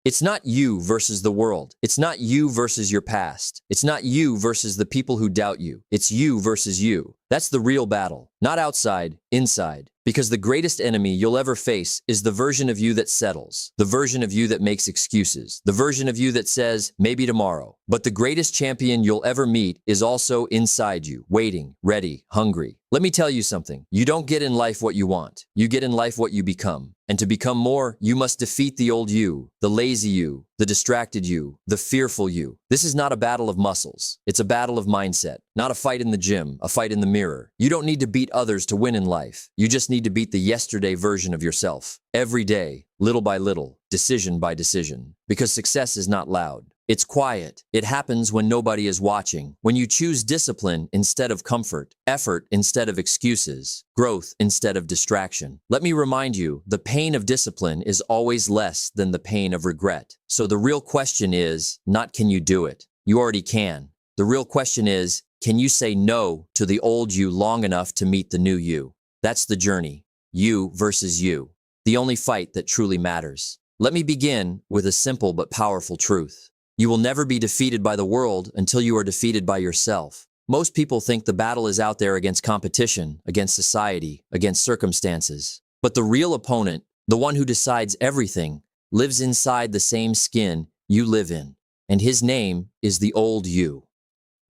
It's not you versus the world. It's not you versus your past. It's not you versus the people who doubt you. It's you versus you. That's the real battle. Not outside, inside. Because the greatest enemy you'll ever face is the version of you that settles, the version of you that makes excuses, the version of you that says, maybe tomorrow. But the greatest champion you'll ever meet is also inside you, waiting, ready, hungry. Let me tell you something. You don't get in life what you want. You get in life what you become. And to become more, you must defeat the old you, the lazy you, the distracted you, the fearful you. This is not a battle of muscles. It's a battle of mindset. Not a fight in the gym, a fight in the mirror. You don't need to beat others to win in life. You just need to beat the yesterday version of yourself. Every day, little by little, decision by decision. Because success is not loud. It's quiet. It happens when nobody is watching. When you choose discipline instead of comfort, effort instead of excuses, growth instead of distraction. Let me remind you, the pain of discipline is always less than the pain of regret. So the real question is, not can you do it? You already can. The real question is, can you say no to the old you long enough to meet the new you? That's the journey. You versus you. The only fight that truly matters. Let me begin with a simple but powerful truth. You will never be defeated by the world until you are defeated by yourself. Most people think the battle is out there against competition, against society, against circumstances. But the real opponent, the one who decides everything, lives inside the same skin you live in. And his name is the old you.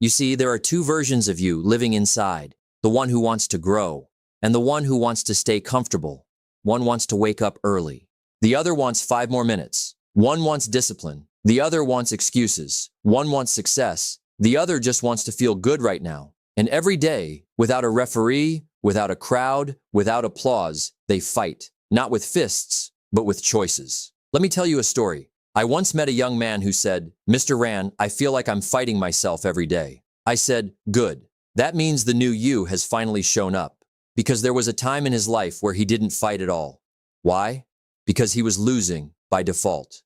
You see, there are two versions of you living inside. The one who wants to grow, and the one who wants to stay comfortable. One wants to wake up early. The other wants 5 more minutes. One wants discipline. The other wants excuses. One wants success. The other just wants to feel good right now. And every day, without a referee, without a crowd, without applause, they fight. Not with fists, but with choices. Let me tell you a story. I once met a young man who said, "Mr. Ran, I feel like I'm fighting myself every day." I said, "Good. That means the new you has finally shown up." Because there was a time in his life where he didn't fight at all. Why? Because he was losing by default.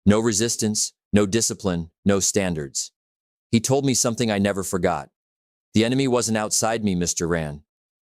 No resistance, no discipline, no standards. He told me something I never forgot. The enemy wasn't outside me, Mr. Ran.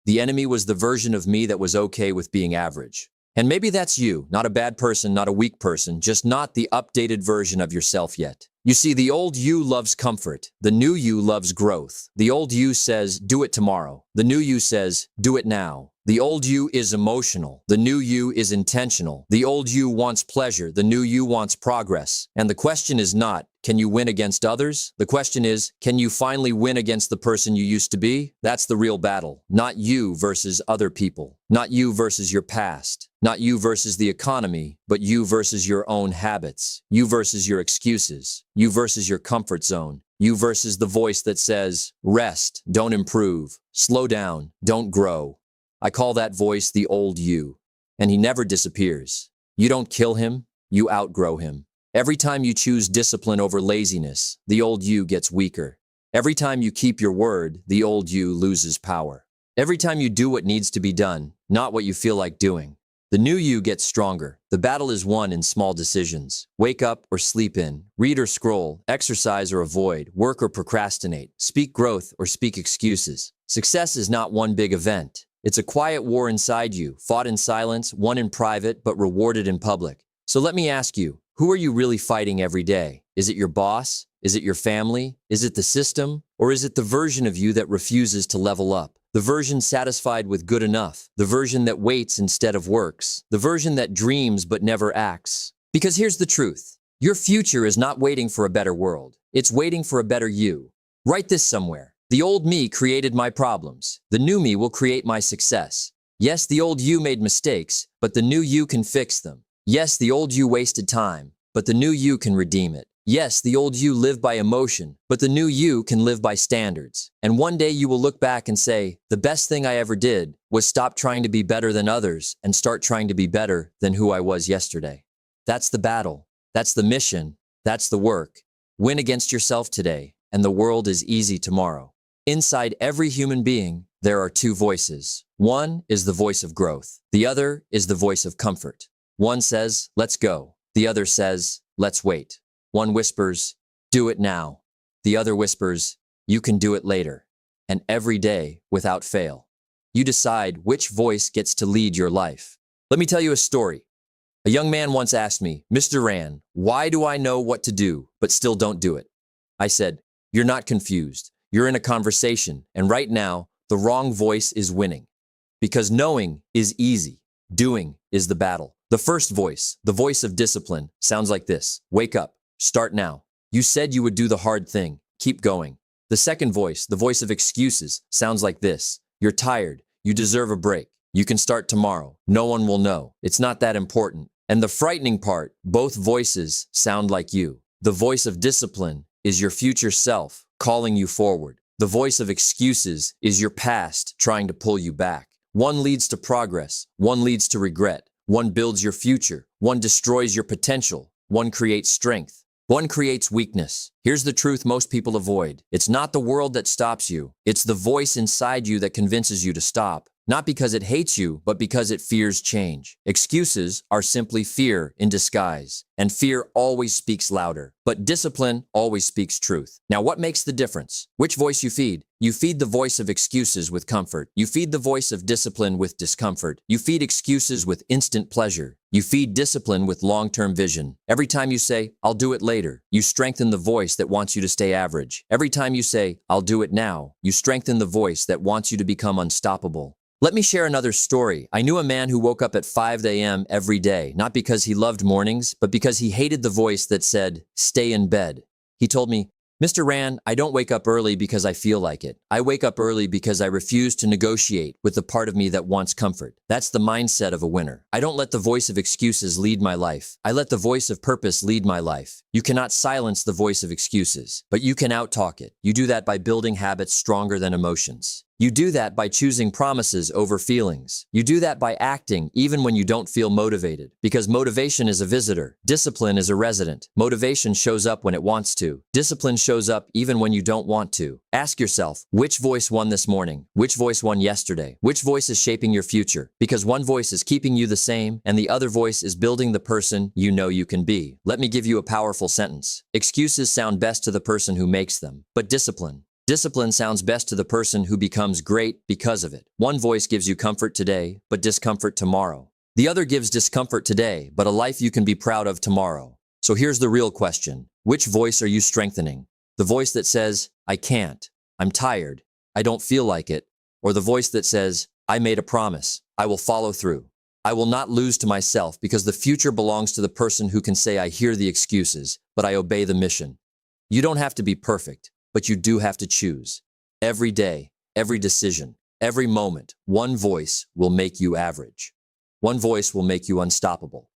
The enemy was the version of me that was okay with being average. And maybe that's you, not a bad person, not a weak person, just not the updated version of yourself yet. You see, the old you loves comfort. The new you loves growth. The old you says, do it tomorrow. The new you says, do it now. The old you is emotional. The new you is intentional. The old you wants pleasure. The new you wants progress. And the question is not, can you win against others? The question is, can you finally win against the person you used to be? That's the real battle. Not you versus other people. Not you versus your past. Not you versus the economy, but you versus your own habits. You versus your excuses. You versus your comfort zone. You versus the voice that says, rest, don't improve. Slow down, don't grow. I call that voice the old you, and he never disappears. You don't kill him, you outgrow him. Every time you choose discipline over laziness, the old you gets weaker. Every time you keep your word, the old you loses power. Every time you do what needs to be done, not what you feel like doing, the new you gets stronger. The battle is won in small decisions. Wake up or sleep in, read or scroll, exercise or avoid, work or procrastinate, speak growth or speak excuses. Success is not one big event. It's a quiet war inside you, fought in silence, won in private, but rewarded in public. So let me ask you, who are you really fighting every day? Is it your boss? Is it your family? Is it the system? Or is it the version of you that refuses to level up? The version satisfied with good enough? The version that waits instead of works? The version that dreams but never acts? Because here's the truth. Your future is not waiting for a better world. It's waiting for a better you. Write this somewhere. The old me created my problems. The new me will create my success. Yes, the old you made mistakes, but the new you can fix them. Yes, the old you wasted time, but the new you can redeem it. Yes, the old you lived by emotion, but the new you can live by standards. And one day you will look back and say, the best thing I ever did was stop trying to be better than others and start trying to be better than who I was yesterday. That's the battle. That's the mission. That's the work. Win against yourself today, and the world is easy tomorrow. Inside every human being, there are two voices. One is the voice of growth. The other is the voice of comfort. One says, let's go. The other says, let's wait. One whispers, do it now. The other whispers, you can do it later. And every day, without fail. You decide which voice gets to lead your life. Let me tell you a story. A young man once asked me, Mr. Rand, why do I know what to do, but still don't do it? I said, you're not confused. You're in a conversation, and right now, the wrong voice is winning. Because knowing is easy. Doing is the battle. The first voice, the voice of discipline, sounds like this. Wake up. Start now. You said you would do the hard thing. Keep going. The second voice, the voice of excuses, sounds like this. You're tired. You deserve a break. You can start tomorrow. No one will know. It's not that important. And the frightening part, both voices sound like you. The voice of discipline is your future self calling you forward. The voice of excuses is your past trying to pull you back. One leads to progress. One leads to regret. One builds your future. One destroys your potential. One creates strength. One creates weakness. Here's the truth most people avoid. It's not the world that stops you. It's the voice inside you that convinces you to stop. Not because it hates you, but because it fears change. Excuses are simply fear in disguise, and fear always speaks louder. But discipline always speaks truth. Now, what makes the difference? Which voice you feed? You feed the voice of excuses with comfort. You feed the voice of discipline with discomfort. You feed excuses with instant pleasure. You feed discipline with long-term vision. Every time you say, I'll do it later, you strengthen the voice that wants you to stay average. Every time you say, I'll do it now, you strengthen the voice that wants you to become unstoppable. Let me share another story. I knew a man who woke up at 5 a.m. every day, not because he loved mornings, but because he hated the voice that said, stay in bed. He told me, Mr. Rand, I don't wake up early because I feel like it. I wake up early because I refuse to negotiate with the part of me that wants comfort. That's the mindset of a winner. I don't let the voice of excuses lead my life. I let the voice of purpose lead my life. You cannot silence the voice of excuses, but you can outtalk it. You do that by building habits stronger than emotions. You do that by choosing promises over feelings. You do that by acting even when you don't feel motivated. Because motivation is a visitor. Discipline is a resident. Motivation shows up when it wants to. Discipline shows up even when you don't want to. Ask yourself, which voice won this morning? Which voice won yesterday? Which voice is shaping your future? Because one voice is keeping you the same, and the other voice is building the person you know you can be. Let me give you a powerful sentence. Excuses sound best to the person who makes them, but Discipline sounds best to the person who becomes great because of it. One voice gives you comfort today, but discomfort tomorrow. The other gives discomfort today, but a life you can be proud of tomorrow. So here's the real question. Which voice are you strengthening? The voice that says, I can't, I'm tired, I don't feel like it, or the voice that says, I made a promise, I will follow through. I will not lose to myself because the future belongs to the person who can say, I hear the excuses, but I obey the mission. You don't have to be perfect. But you do have to choose. Every day, every decision, every moment, one voice will make you average. One voice will make you unstoppable.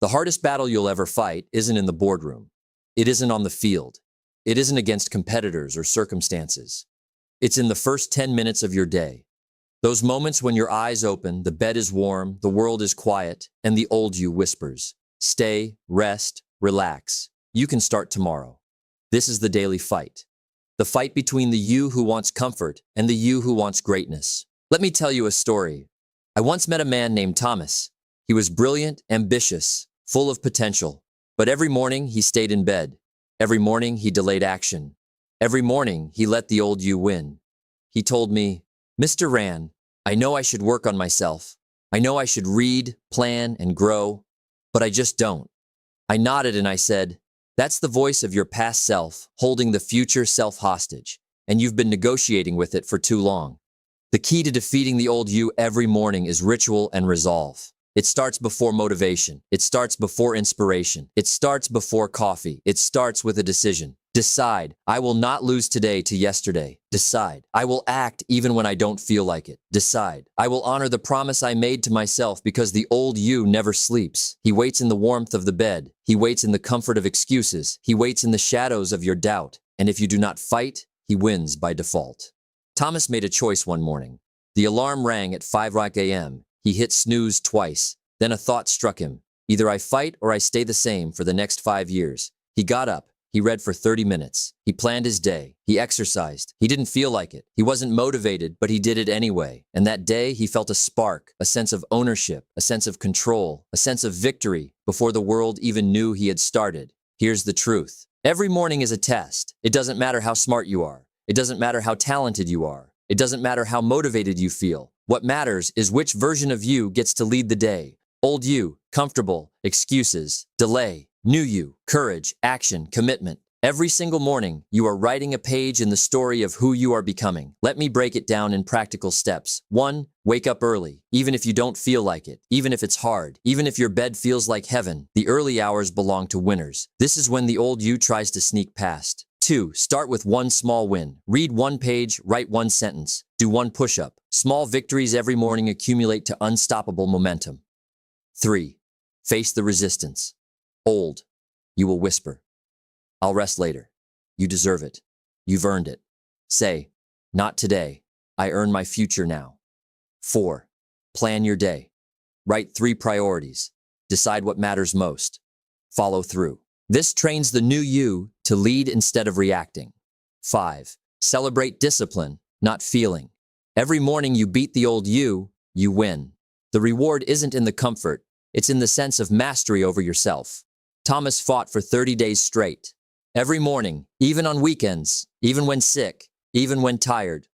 The hardest battle you'll ever fight isn't in the boardroom. It isn't on the field. It isn't against competitors or circumstances. It's in the first 10 minutes of your day. Those moments when your eyes open, the bed is warm, the world is quiet, and the old you whispers, stay, rest, relax. You can start tomorrow. This is the daily fight. The fight between the you who wants comfort and the you who wants greatness. Let me tell you a story. I once met a man named Thomas. He was brilliant, ambitious, full of potential. But every morning he stayed in bed. Every morning he delayed action. Every morning he let the old you win. He told me, Mr. Rand, I know I should work on myself. I know I should read, plan, and grow, but I just don't. I nodded and I said, that's the voice of your past self holding the future self hostage, and you've been negotiating with it for too long. The key to defeating the old you every morning is ritual and resolve. It starts before motivation. It starts before inspiration. It starts before coffee. It starts with a decision. Decide, I will not lose today to yesterday. Decide, I will act even when I don't feel like it. Decide, I will honor the promise I made to myself because the old you never sleeps. He waits in the warmth of the bed. He waits in the comfort of excuses. He waits in the shadows of your doubt. And if you do not fight, he wins by default. Thomas made a choice one morning. The alarm rang at 5 a.m. He hit snooze twice. Then a thought struck him. Either I fight or I stay the same for the next 5 years. He got up. He read for 30 minutes. He planned his day. He exercised. He didn't feel like it. He wasn't motivated, but he did it anyway. And that day, he felt a spark, a sense of ownership, a sense of control, a sense of victory before the world even knew he had started. Here's the truth. Every morning is a test. It doesn't matter how smart you are. It doesn't matter how talented you are. It doesn't matter how motivated you feel. What matters is which version of you gets to lead the day. Old you, comfortable, excuses, delay. New you, courage, action, commitment. Every single morning, you are writing a page in the story of who you are becoming. Let me break it down in practical steps. 1. Wake up early, even if you don't feel like it, even if it's hard, even if your bed feels like heaven. The early hours belong to winners. This is when the old you tries to sneak past. 2. Start with one small win. Read one page, write one sentence, do one push-up. Small victories every morning accumulate to unstoppable momentum. 3. Face the resistance. Old, you will whisper. I'll rest later. You deserve it. You've earned it. Say, not today. I earn my future now. 4. Plan your day. Write 3 priorities. Decide what matters most. Follow through. This trains the new you to lead instead of reacting. 5. Celebrate discipline, not feeling. Every morning you beat the old you win. The reward isn't in the comfort, it's in the sense of mastery over yourself. Thomas fought for 30 days straight. Every morning, even on weekends, even when sick, even when tired.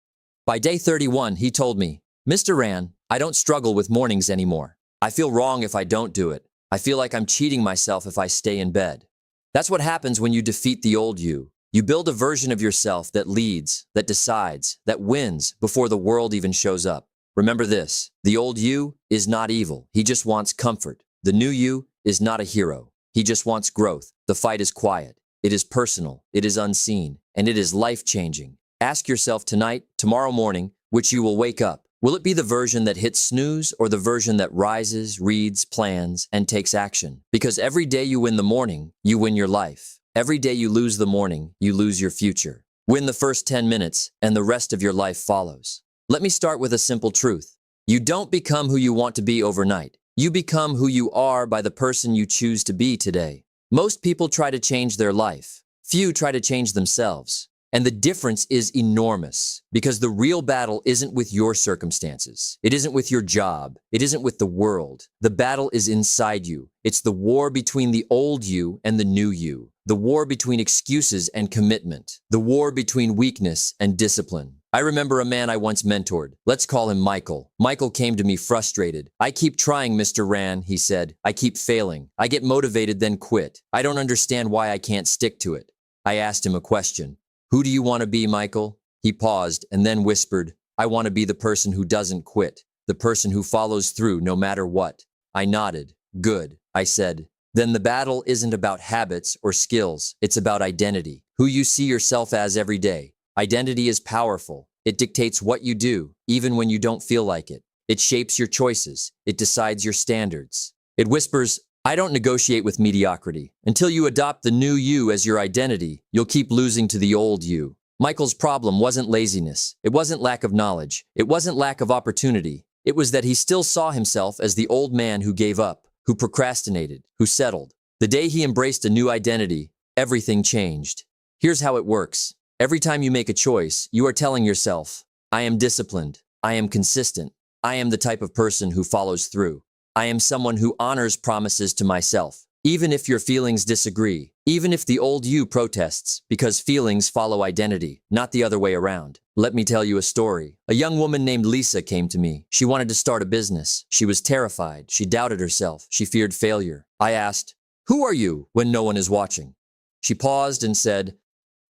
By day 31, he told me, Mr. Ran, I don't struggle with mornings anymore. I feel wrong if I don't do it. I feel like I'm cheating myself if I stay in bed. That's what happens when you defeat the old you. You build a version of yourself that leads, that decides, that wins before the world even shows up. Remember this, the old you is not evil. He just wants comfort. The new you is not a hero. He just wants growth. The fight is quiet. It is personal. It is unseen. And it is life-changing. Ask yourself tonight, tomorrow morning, which you will wake up. Will it be the version that hits snooze or the version that rises, reads, plans, and takes action? Because every day you win the morning, you win your life. Every day you lose the morning, you lose your future. Win the first 10 minutes, and the rest of your life follows. Let me start with a simple truth. You don't become who you want to be overnight. You become who you are by the person you choose to be today. Most people try to change their life. Few try to change themselves. And the difference is enormous because the real battle isn't with your circumstances. It isn't with your job. It isn't with the world. The battle is inside you. It's the war between the old you and the new you. The war between excuses and commitment. The war between weakness and discipline. I remember a man I once mentored. Let's call him Michael. Michael came to me frustrated. I keep trying, Mr. Ran, he said. I keep failing. I get motivated, then quit. I don't understand why I can't stick to it. I asked him a question. Who do you want to be, Michael? He paused and then whispered, I want to be the person who doesn't quit, the person who follows through no matter what. I nodded. Good, I said. Then the battle isn't about habits or skills. It's about identity, who you see yourself as every day. Identity is powerful. It dictates what you do, even when you don't feel like it. It shapes your choices. It decides your standards. It whispers, I don't negotiate with mediocrity. Until you adopt the new you as your identity, you'll keep losing to the old you. Michael's problem wasn't laziness. It wasn't lack of knowledge. It wasn't lack of opportunity. It was that he still saw himself as the old man who gave up, who procrastinated, who settled. The day he embraced a new identity, everything changed. Here's how it works. Every time you make a choice, you are telling yourself, I am disciplined. I am consistent. I am the type of person who follows through. I am someone who honors promises to myself, even if your feelings disagree, even if the old you protests, because feelings follow identity, not the other way around. Let me tell you a story. A young woman named Lisa came to me. She wanted to start a business. She was terrified. She doubted herself. She feared failure. I asked, who are you when no one is watching? She paused and said,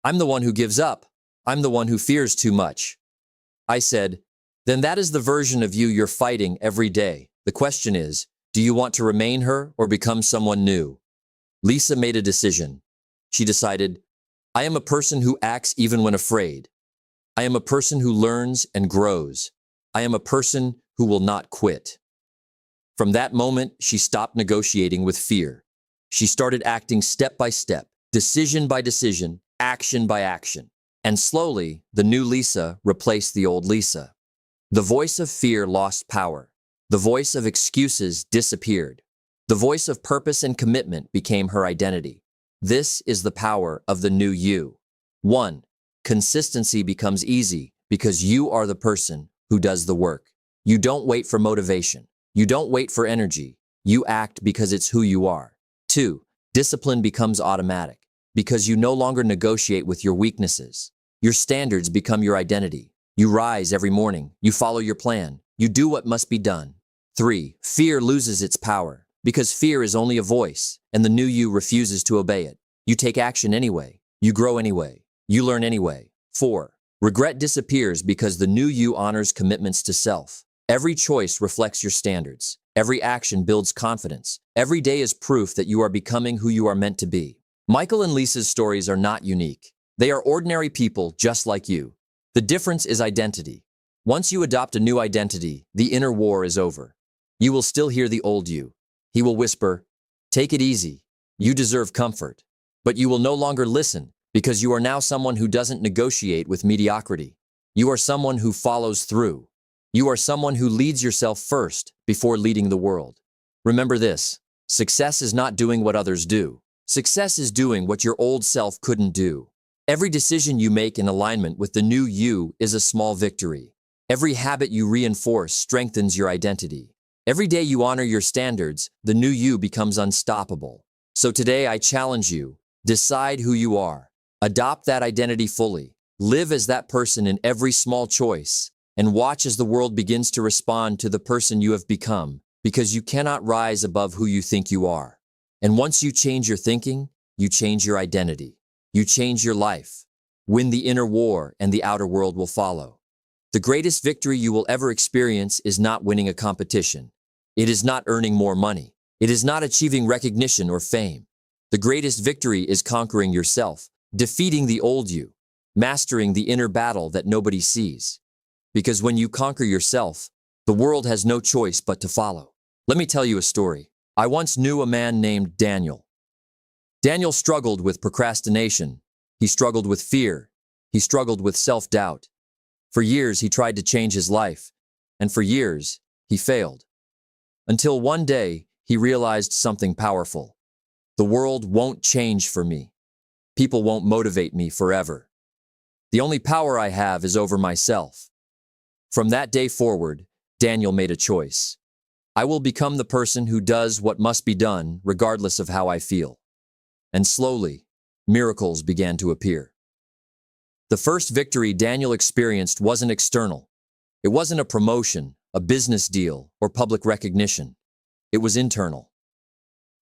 I'm the one who gives up. I'm the one who fears too much. I said, then that is the version of you you're fighting every day. The question is, do you want to remain her or become someone new? Lisa made a decision. She decided, I am a person who acts even when afraid. I am a person who learns and grows. I am a person who will not quit. From that moment, she stopped negotiating with fear. She started acting step by step, decision by decision, action by action. And slowly, the new Lisa replaced the old Lisa. The voice of fear lost power. The voice of excuses disappeared. The voice of purpose and commitment became her identity. This is the power of the new you. 1. Consistency becomes easy because you are the person who does the work. You don't wait for motivation. You don't wait for energy. You act because it's who you are. 2. Discipline becomes automatic because you no longer negotiate with your weaknesses. Your standards become your identity. You rise every morning. You follow your plan. You do what must be done. 3. Fear loses its power, because fear is only a voice, and the new you refuses to obey it. You take action anyway. You grow anyway. You learn anyway. 4. Regret disappears because the new you honors commitments to self. Every choice reflects your standards. Every action builds confidence. Every day is proof that you are becoming who you are meant to be. Michael and Lisa's stories are not unique. They are ordinary people just like you. The difference is identity. Once you adopt a new identity, the inner war is over. You will still hear the old you. He will whisper, "Take it easy. You deserve comfort." But you will no longer listen because you are now someone who doesn't negotiate with mediocrity. You are someone who follows through. You are someone who leads yourself first before leading the world. Remember this: success is not doing what others do. Success is doing what your old self couldn't do. Every decision you make in alignment with the new you is a small victory. Every habit you reinforce strengthens your identity. Every day you honor your standards, the new you becomes unstoppable. So today I challenge you, decide who you are. Adopt that identity fully. Live as that person in every small choice, and watch as the world begins to respond to the person you have become, because you cannot rise above who you think you are. And once you change your thinking, you change your identity. You change your life. Win the inner war, and the outer world will follow. The greatest victory you will ever experience is not winning a competition. It is not earning more money. It is not achieving recognition or fame. The greatest victory is conquering yourself, defeating the old you, mastering the inner battle that nobody sees. Because when you conquer yourself, the world has no choice but to follow. Let me tell you a story. I once knew a man named Daniel. Daniel struggled with procrastination. He struggled with fear. He struggled with self-doubt. For years, he tried to change his life, and for years, he failed. Until one day, he realized something powerful. The world won't change for me. People won't motivate me forever. The only power I have is over myself. From that day forward, Daniel made a choice. I will become the person who does what must be done, regardless of how I feel. And slowly, miracles began to appear. The first victory Daniel experienced wasn't external. It wasn't a promotion, a business deal, or public recognition. It was internal.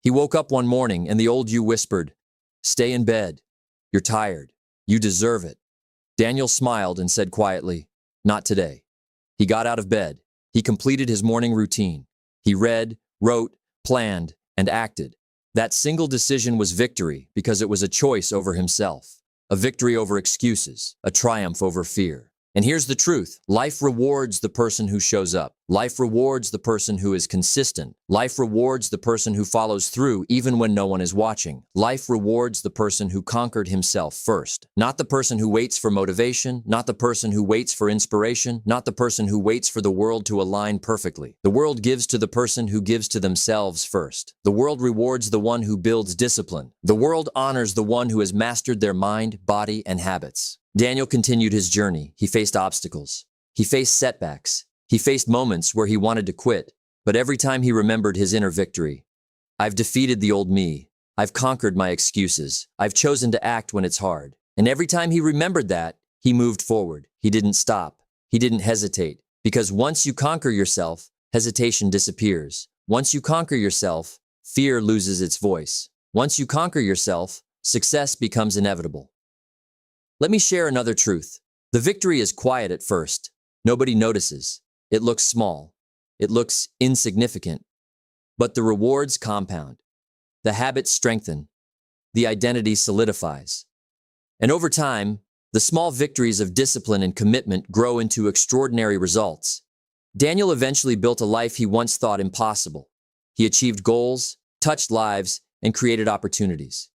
He woke up one morning and the old you whispered, "Stay in bed. You're tired. You deserve it." Daniel smiled and said quietly, "Not today." He got out of bed. He completed his morning routine. He read, wrote, planned, and acted. That single decision was victory because it was a choice over himself, a victory over excuses, a triumph over fear. And here's the truth. Life rewards the person who shows up. Life rewards the person who is consistent. Life rewards the person who follows through even when no one is watching. Life rewards the person who conquered himself first. Not the person who waits for motivation, not the person who waits for inspiration, not the person who waits for the world to align perfectly. The world gives to the person who gives to themselves first. The world rewards the one who builds discipline. The world honors the one who has mastered their mind, body, and habits. Daniel continued his journey. He faced obstacles. He faced setbacks. He faced moments where he wanted to quit. But every time he remembered his inner victory, "I've defeated the old me. I've conquered my excuses. I've chosen to act when it's hard." And every time he remembered that, he moved forward. He didn't stop. He didn't hesitate. Because once you conquer yourself, hesitation disappears. Once you conquer yourself, fear loses its voice. Once you conquer yourself, success becomes inevitable. Let me share another truth. The victory is quiet at first. Nobody notices. It looks small. It looks insignificant. But the rewards compound. The habits strengthen. The identity solidifies. And over time, the small victories of discipline and commitment grow into extraordinary results. Daniel eventually built a life he once thought impossible. He achieved goals, touched lives, and created opportunities.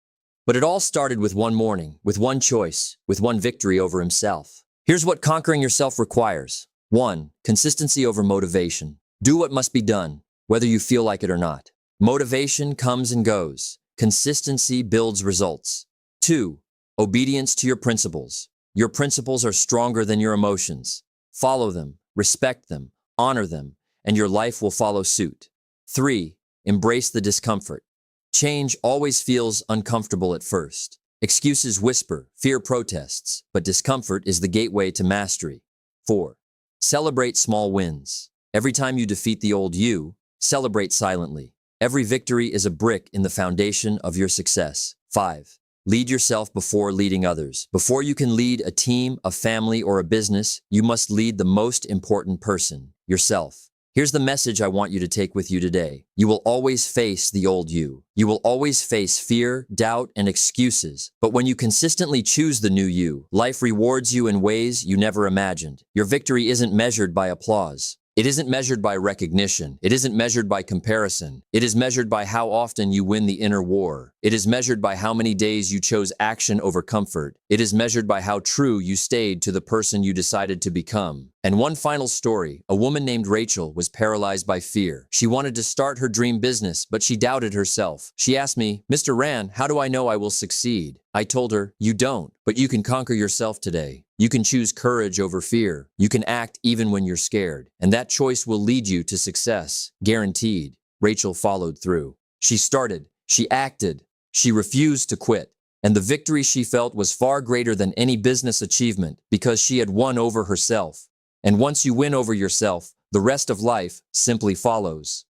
But it all started with one morning, with one choice, with one victory over himself. Here's what conquering yourself requires. 1. Consistency over motivation. Do what must be done, whether you feel like it or not. Motivation comes and goes. Consistency builds results. 2. Obedience to your principles. Your principles are stronger than your emotions. Follow them, respect them, honor them, and your life will follow suit. 3. Embrace the discomfort. Change always feels uncomfortable at first. Excuses whisper, fear protests, but discomfort is the gateway to mastery. 4. Celebrate small wins. Every time you defeat the old you, celebrate silently. Every victory is a brick in the foundation of your success. 5. Lead yourself before leading others. Before you can lead a team, a family, or a business, you must lead the most important person, yourself. Here's the message I want you to take with you today. You will always face the old you. You will always face fear, doubt, and excuses. But when you consistently choose the new you, life rewards you in ways you never imagined. Your victory isn't measured by applause. It isn't measured by recognition. It isn't measured by comparison. It is measured by how often you win the inner war. It is measured by how many days you chose action over comfort. It is measured by how true you stayed to the person you decided to become. And one final story, a woman named Rachel was paralyzed by fear. She wanted to start her dream business, but she doubted herself. She asked me, "Mr. Ran, how do I know I will succeed?" I told her, "You don't, but you can conquer yourself today. You can choose courage over fear. You can act even when you're scared. And that choice will lead you to success. Guaranteed." Rachel followed through. She started. She acted. She refused to quit. And the victory she felt was far greater than any business achievement because she had won over herself. And once you win over yourself, the rest of life simply follows.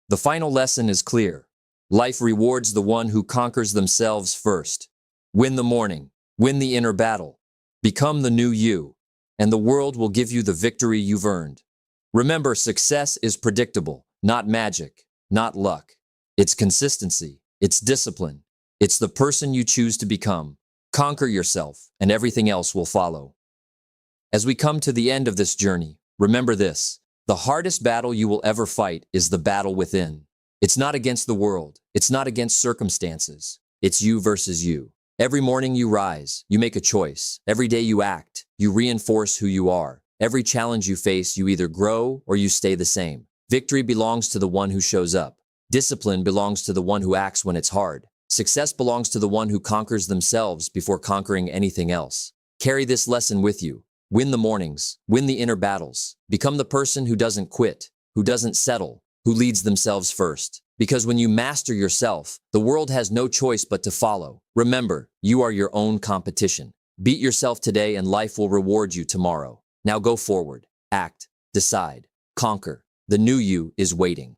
The final lesson is clear. Life rewards the one who conquers themselves first. Win the morning. Win the inner battle. Become the new you, and the world will give you the victory you've earned. Remember, success is predictable, not magic, not luck. It's consistency. It's discipline. It's the person you choose to become. Conquer yourself, and everything else will follow. As we come to the end of this journey, remember this. The hardest battle you will ever fight is the battle within. It's not against the world. It's not against circumstances. It's you versus you. Every morning you rise, you make a choice. Every day you act, you reinforce who you are. Every challenge you face, you either grow or you stay the same. Victory belongs to the one who shows up. Discipline belongs to the one who acts when it's hard. Success belongs to the one who conquers themselves before conquering anything else. Carry this lesson with you. Win the mornings, win the inner battles. Become the person who doesn't quit, who doesn't settle, who leads themselves first. Because when you master yourself, the world has no choice but to follow. Remember, you are your own competition. Beat yourself today and life will reward you tomorrow. Now go forward, act, decide, conquer. The new you is waiting.